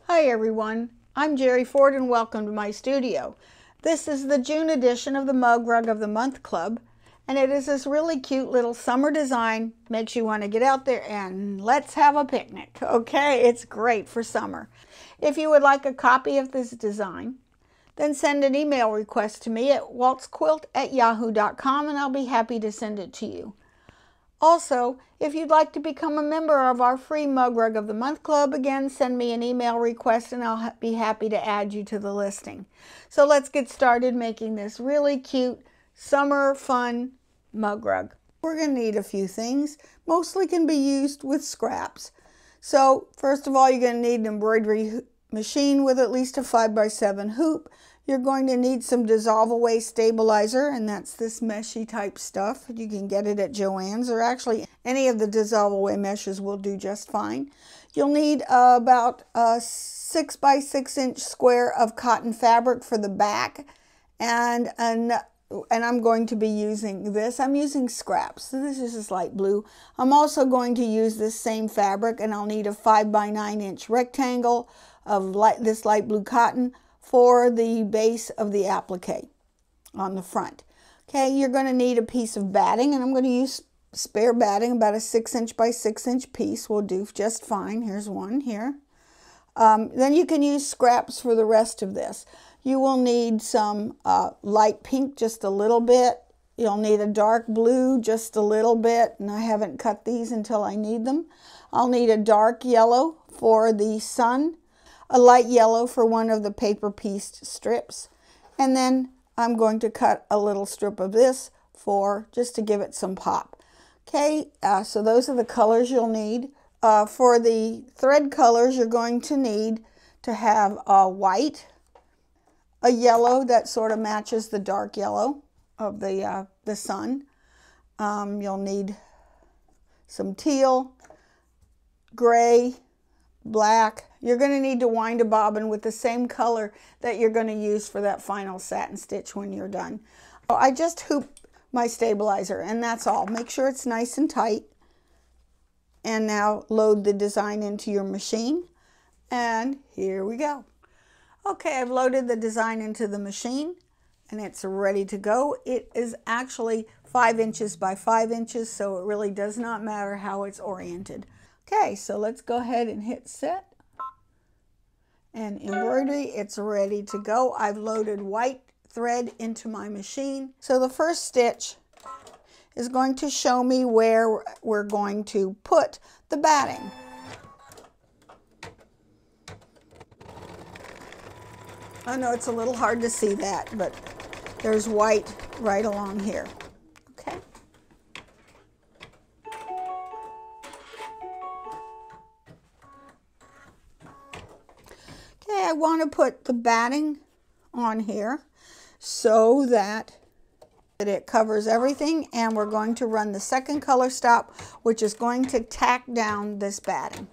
Hi everyone, I'm Jerry Ford and welcome to my studio. This is the June edition of the Mug Rug of the Month Club, and it is this really cute little summer design. Makes you want to get out there and let's have a picnic, okay? It's great for summer. If you would like a copy of this design, then send an email request to me at waltzquilt@yahoo.com and I'll be happy to send it to you. Also, if you'd like to become a member of our free Mug Rug of the Month Club, again, send me an email request and I'll be happy to add you to the listing. So let's get started making this really cute summer fun mug rug. We're going to need a few things. Mostly can be used with scraps. So first of all, you're going to need an embroidery machine with at least a 5x7 hoop. You're going to need some dissolve away stabilizer, and that's this meshy type stuff. You can get it at Joann's, or actually any of the dissolve away meshes will do just fine. You'll need about a 6x6 inch square of cotton fabric for the back, and I'm going to be using this. I'm using scraps. So this is just light blue. I'm also going to use this same fabric, and I'll need a 5x9 inch rectangle of this light blue cotton for the base of the applique on the front. Okay, you're going to need a piece of batting, and I'm going to use spare batting. About a 6 inch by 6 inch piece will do just fine. Here's one here. Then you can use scraps for the rest of this. You will need some light pink, just a little bit. You'll need a dark blue, just a little bit, and I haven't cut these until I need them. I'll need a dark yellow for the sun, a light yellow for one of the paper pieced strips, and then I'm going to cut a little strip of this for just to give it some pop. Okay, so those are the colors you'll need. For the thread colors, you're going to need to have a white, a yellow that sort of matches the dark yellow of the sun. You'll need some teal, gray, black. You're going to need to wind a bobbin with the same color that you're going to use for that final satin stitch when you're done. I just hoop my stabilizer, and that's all. Make sure it's nice and tight. And now load the design into your machine, and here we go. Okay, I've loaded the design into the machine and it's ready to go. It is actually 5 inches by 5 inches, so it really does not matter how it's oriented. Okay, so let's go ahead and hit set. And embroidery, it's ready to go. I've loaded white thread into my machine. So the first stitch is going to show me where we're going to put the batting. I know it's a little hard to see that, but there's white right along here. Okay. Okay, I want to put the batting on here so that it covers everything, and we're going to run the second color stop, which is going to tack down this batting.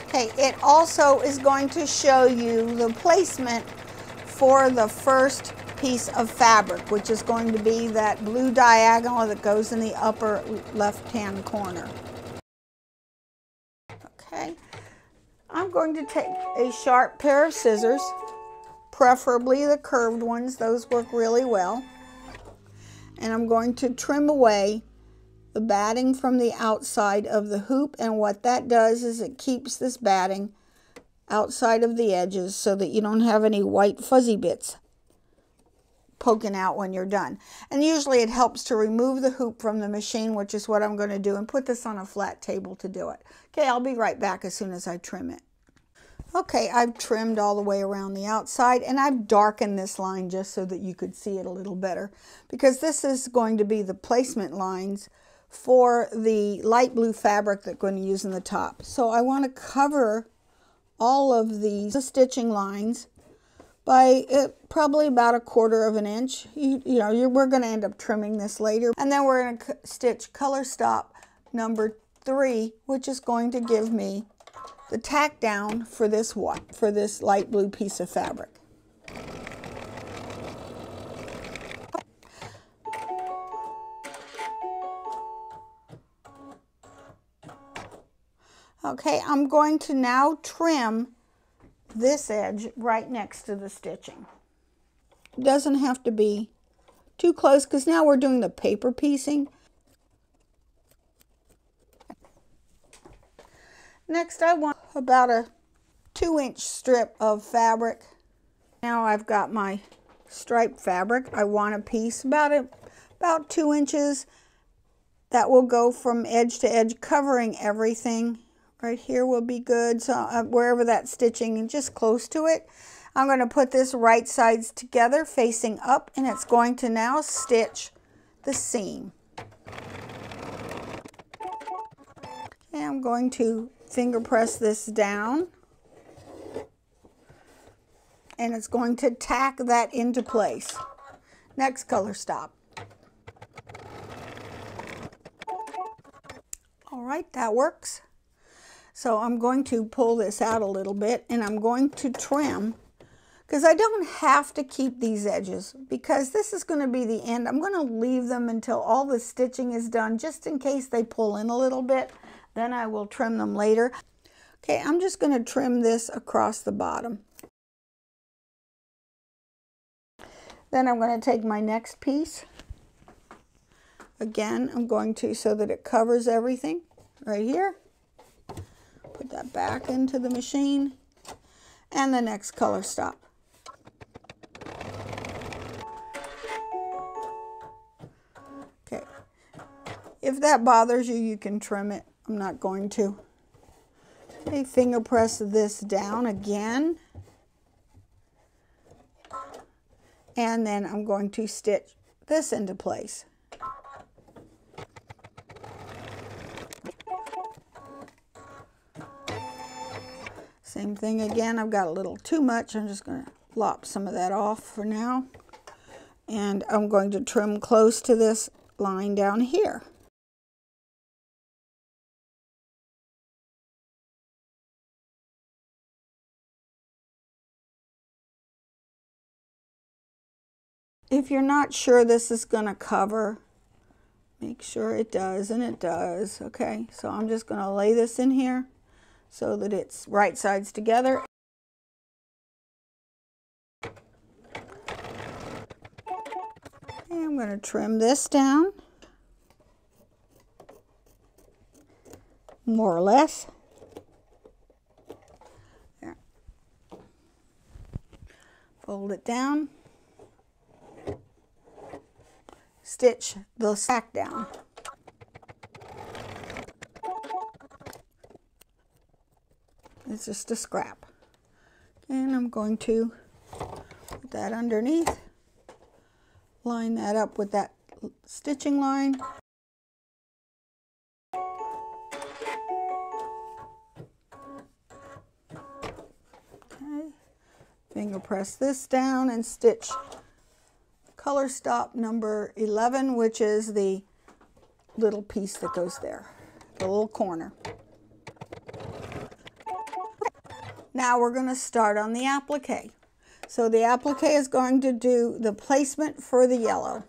Okay, it also is going to show you the placement for the first piece of fabric, which is going to be that blue diagonal that goes in the upper left-hand corner. Okay, I'm going to take a sharp pair of scissors, preferably the curved ones. Those work really well. And I'm going to trim away the batting from the outside of the hoop, and what that does is it keeps this batting outside of the edges so that you don't have any white fuzzy bits poking out when you're done. And usually it helps to remove the hoop from the machine, which is what I'm going to do, and put this on a flat table to do it. Okay, I'll be right back as soon as I trim it. Okay, I've trimmed all the way around the outside, and I've darkened this line just so that you could see it a little better, because this is going to be the placement lines for the light blue fabric that I'm going to use in the top. So I want to cover all of these stitching lines by probably about 1/4 of an inch. We're going to end up trimming this later. And then we're going to stitch color stop number 3, which is going to give me the tack down for this light blue piece of fabric. Okay, I'm going to now trim this edge right next to the stitching. It doesn't have to be too close because now we're doing the paper piecing. Next, I want about a 2-inch strip of fabric. Now I've got my striped fabric. I want a piece about 2 inches that will go from edge to edge, covering everything. Right here will be good. So wherever that stitching and just close to it, I'm going to put this right sides together facing up, and it's going to now stitch the seam. And I'm going to finger press this down, and it's going to tack that into place. Next color stop. All right, that works. So I'm going to pull this out a little bit, and I'm going to trim, because I don't have to keep these edges because this is going to be the end. I'm going to leave them until all the stitching is done, just in case they pull in a little bit. Then I will trim them later. Okay, I'm just going to trim this across the bottom. Then I'm going to take my next piece. Again, I'm going to, so that it covers everything right here. Put that back into the machine, and the next color stop. Okay, if that bothers you, you can trim it. I'm not going to. Okay, finger press this down again, and then I'm going to stitch this into place. Same thing again. I've got a little too much. I'm just going to lop some of that off for now. And I'm going to trim close to this line down here. If you're not sure this is going to cover, make sure it does, and it does. Okay, so I'm just going to lay this in here so that it's right sides together. And I'm going to trim this down, more or less. There. Fold it down. Stitch the sack down. It's just a scrap. And I'm going to put that underneath. Line that up with that stitching line. Okay. Finger press this down and stitch color stop number 11, which is the little piece that goes there, the little corner. Now we're going to start on the applique. So the applique is going to do the placement for the yellow.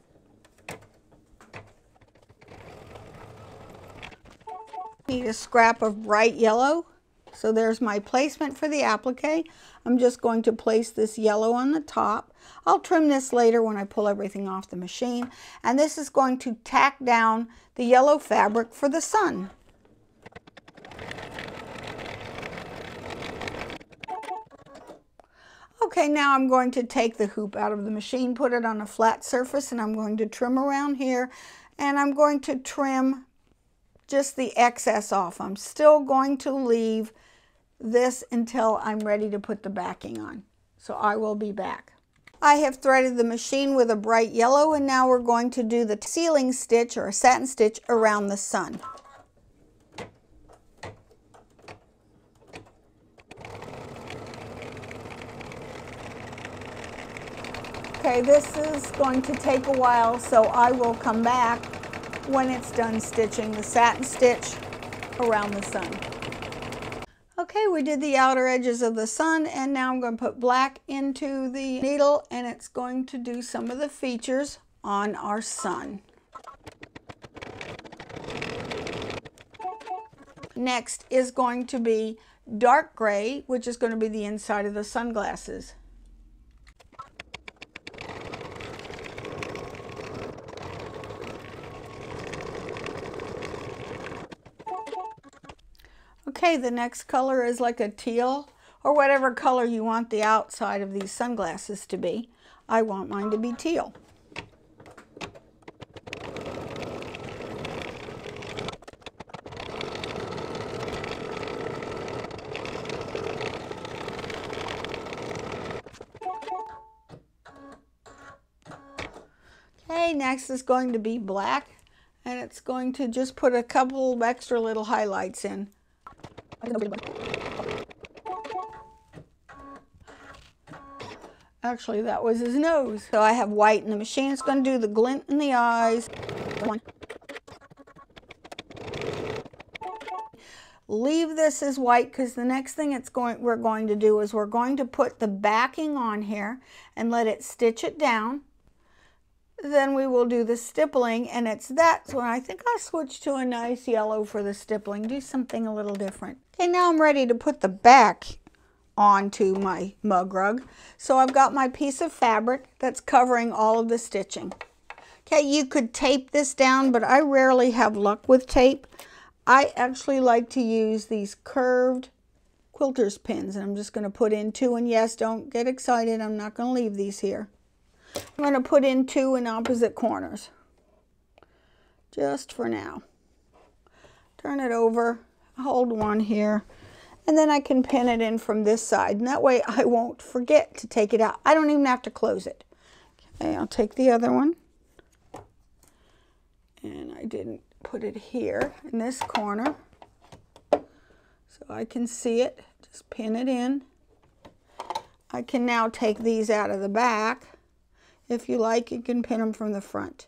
Need a scrap of bright yellow. So there's my placement for the applique. I'm just going to place this yellow on the top. I'll trim this later when I pull everything off the machine. And this is going to tack down the yellow fabric for the sun. Okay, now I'm going to take the hoop out of the machine, put it on a flat surface, and I'm going to trim around here. And I'm going to trim just the excess off. I'm still going to leave this until I'm ready to put the backing on. So I will be back. I have threaded the machine with a bright yellow, and now we're going to do the sealing stitch or a satin stitch around the sun. Okay, this is going to take a while, so I will come back when it's done stitching the satin stitch around the sun. Okay, we did the outer edges of the sun, and now I'm going to put black into the needle, and it's going to do some of the features on our sun. Next is going to be dark gray, which is going to be the inside of the sunglasses. Okay, the next color is like a teal, or whatever color you want the outside of these sunglasses to be. I want mine to be teal. Okay, next is going to be black, and it's going to just put a couple of extra little highlights in. Actually, that was his nose. So I have white in the machine. It's going to do the glint in the eyes. Leave this as white because the next thing we're going to do is we're going to put the backing on here and let it stitch it down. Then we will do the stippling, and that's when I think I'll switch to a nice yellow for the stippling, do something a little different. Okay, now I'm ready to put the back onto my mug rug. So I've got my piece of fabric that's covering all of the stitching. Okay, you could tape this down, but I rarely have luck with tape. I actually like to use these curved quilter's pins, and I'm just going to put in 2, and yes, don't get excited, I'm not going to leave these here. I'm going to put in 2 in opposite corners, just for now. Turn it over, hold one here, and then I can pin it in from this side, and that way I won't forget to take it out. I don't even have to close it. Okay, I'll take the other one, and I didn't put it here in this corner, so I can see it. Just pin it in. I can now take these out of the back. If you like, you can pin them from the front.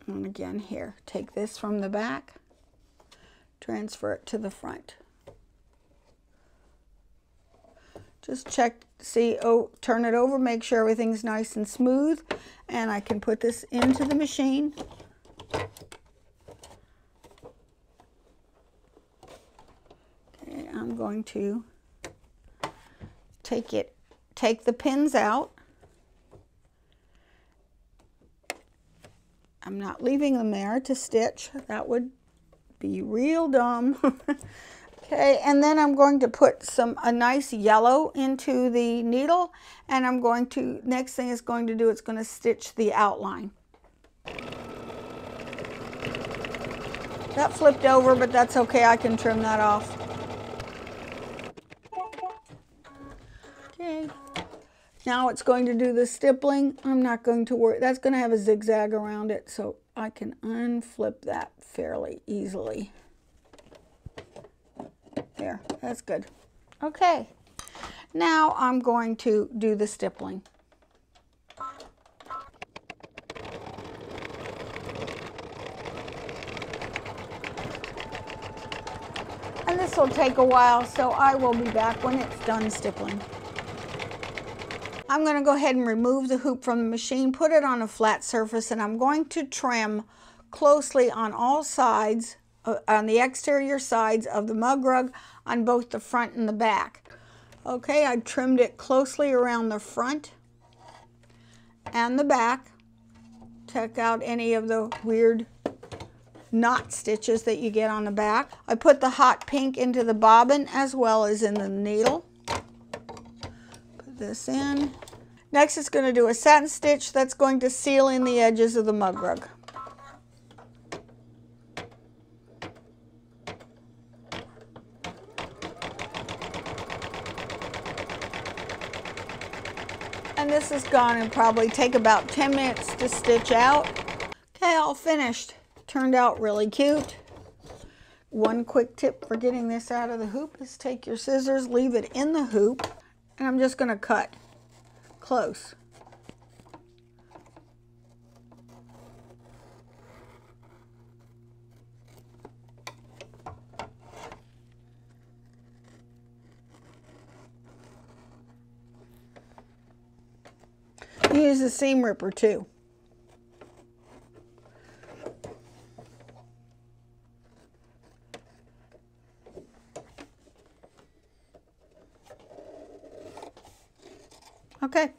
And again here, take this from the back, transfer it to the front. Just check, see, oh, turn it over, make sure everything's nice and smooth, and I can put this into the machine. Okay, I'm going to take the pins out. I'm not leaving them there to stitch. That would be real dumb. Okay, and then I'm going to put a nice yellow into the needle, and I'm going to, next thing it's going to do, it's going to stitch the outline. That flipped over, but that's okay, I can trim that off. Okay. Now it's going to do the stippling. I'm not going to worry. That's going to have a zigzag around it, so I can unflip that fairly easily. There, that's good. Okay, now I'm going to do the stippling. And this will take a while, so I will be back when it's done stippling. I'm going to go ahead and remove the hoop from the machine, put it on a flat surface, and I'm going to trim closely on all sides, on the exterior sides of the mug rug, on both the front and the back. Okay, I trimmed it closely around the front and the back. Check out any of the weird knot stitches that you get on the back. I put the hot pink into the bobbin as well as in the needle. Put this in. Next, it's going to do a satin stitch that's going to seal in the edges of the mug rug. And this is going to probably take about 10 minutes to stitch out. Okay, all finished. Turned out really cute. One quick tip for getting this out of the hoop is take your scissors, leave it in the hoop, and I'm just going to cut close. Use a seam ripper too. Okay.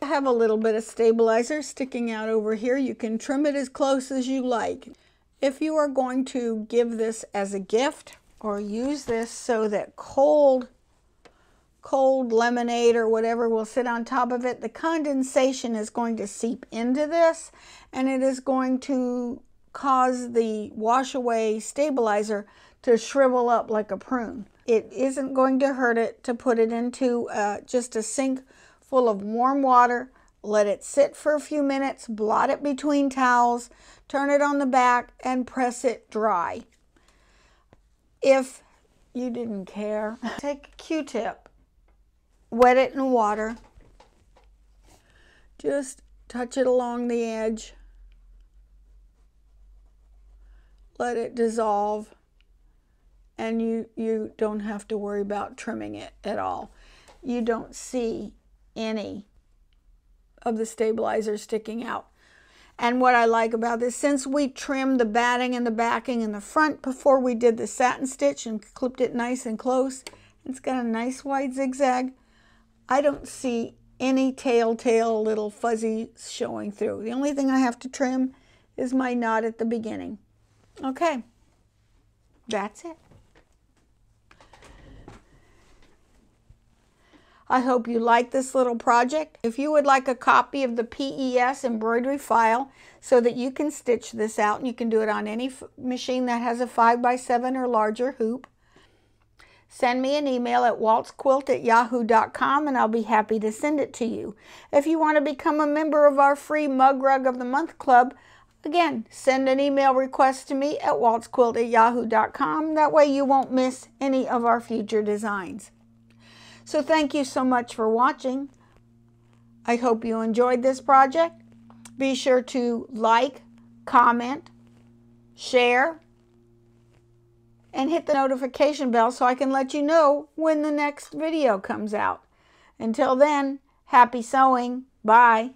I have a little bit of stabilizer sticking out over here. You can trim it as close as you like. If you are going to give this as a gift or use this so that cold lemonade or whatever will sit on top of it, the condensation is going to seep into this and it is going to cause the wash away stabilizer to shrivel up like a prune. It isn't going to hurt it to put it into just a sink full of warm water, let it sit for a few minutes, blot it between towels, turn it on the back, and press it dry. If you didn't care, take a Q-tip, wet it in water, just touch it along the edge, let it dissolve, and you don't have to worry about trimming it at all. You don't see any of the stabilizer sticking out. And what I like about this, since we trimmed the batting and the backing in the front before we did the satin stitch and clipped it nice and close, it's got a nice wide zigzag, I don't see any telltale little fuzzies showing through. The only thing I have to trim is my knot at the beginning. Okay, that's it. I hope you like this little project. If you would like a copy of the PES embroidery file so that you can stitch this out, and you can do it on any machine that has a 5x7 or larger hoop, send me an email at waltzquilt@yahoo.com and I'll be happy to send it to you. If you want to become a member of our free Mug Rug of the Month Club, again, send an email request to me at waltzquilt@yahoo.com. That way you won't miss any of our future designs. So thank you so much for watching. I hope you enjoyed this project. Be sure to like, comment, share, and hit the notification bell so I can let you know when the next video comes out. Until then, happy sewing. Bye.